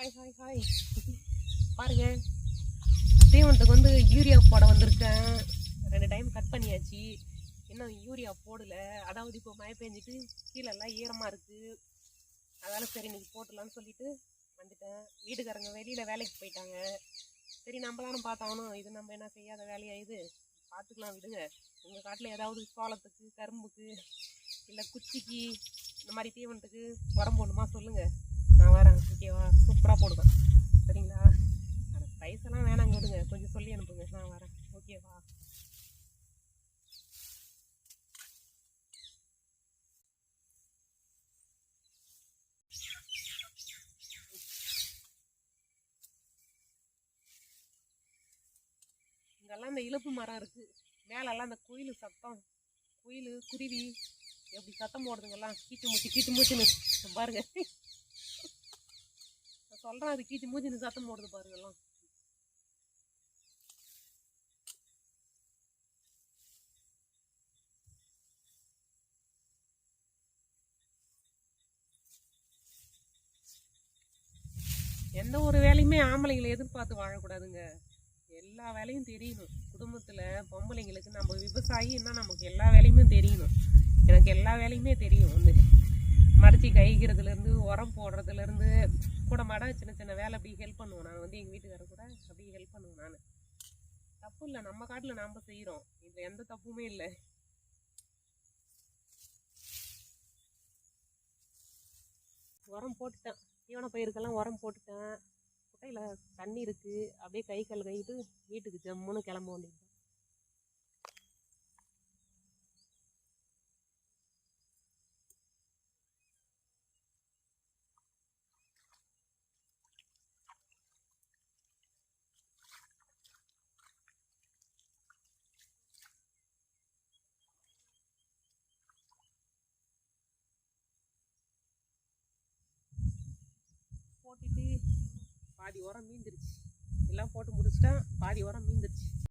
Hi hi hi பாருங்க, தீவனத்துக்கு வந்து urea போட வந்திருக்கேன். 2 டைம் கட் பண்ணியாச்சு, இன்னும் யூரியா போடலை. அதாவது இப்போ மழை பெஞ்சிட்டு கீழெல்லாம் ஈரமாக இருக்குது. அதனால் சரி இன்னைக்கு போட்டுடலான்னு சொல்லிட்டு வந்துட்டேன். வீட்டுக்காரங்க வெளியில் வேலைக்கு போயிட்டாங்க. சரி நம்மளாலும் பார்த்தாகணும், இது நம்ம என்ன செய்யாத வேலையா, இது பார்த்துக்கலாம் விடுங்க. உங்கள் காட்டில் ஏதாவது சோளத்துக்கு, கரும்புக்கு, இல்லை குச்சிக்கு, இந்த மாதிரி தீவனத்துக்கு உரம் போடணுமா சொல்லுங்கள், நான் வரேன். ஓகேவா? சூப்பராக போடுவேன். சரிங்களா? அந்த ப்ரைஸெல்லாம் வேணாங்க, விடுங்க. கொஞ்சம் சொல்லி அனுப்புங்க, நான் வரேன். ஓகேவா? இங்கெல்லாம் இந்த இலுப்பு மரம் இருக்குது. மேலெல்லாம் அந்த குயில் சத்தம், குயில் குருவி எப்படி சத்தம் போடுதுங்கெல்லாம், கீச்சு மூச்சுன்னு பாருங்க. நான் சொல்கிறேன், அது கீச்சு மூச்சுன்னு சத்தம் போடுது பாருங்கெல்லாம். எந்த ஒரு வேலையுமே ஆம்பளைங்களை எதிர்பார்த்து வாழக்கூடாதுங்க. எல்லா வேலையும் தெரியணும். குடும்பத்தில் பொம்பளைங்களுக்கு நம்ம விவசாயின்னா நமக்கு எல்லா வேலையுமே தெரியணும். எனக்கு எல்லா வேலையுமே தெரியும். வந்து மடிச்சு கைக்கிறதுலேருந்து, உரம் போடுறதுலேருந்து, கூட மாட சின்ன சின்ன வேலை அப்படி ஹெல்ப் பண்ணுவேன். நான் வந்து எங்கள் வீட்டுக்காரர் கூட அப்படி ஹெல்ப் பண்ணுவேன். நான் தப்பு இல்லை, நம்ம காட்டில் நாம் செய்கிறோம், இதில் எந்த தப்புமே இல்லை. உரம் போட்டுட்டேன், தீவன பயிருக்கெல்லாம் உரம் போட்டுட்டேன். குட்டையில் தண்ணி இருக்குது, அப்படியே கை கால் கழுவிட்டு வீட்டுக்கு ஜம்முன்னு கிளம்ப வேண்டியது. போட்டுட்டு பாதி உரம் மீந்துருச்சு, எல்லாம் போட்டு முடிச்சிட்டேன், பாதி உரம் மீந்துருச்சு.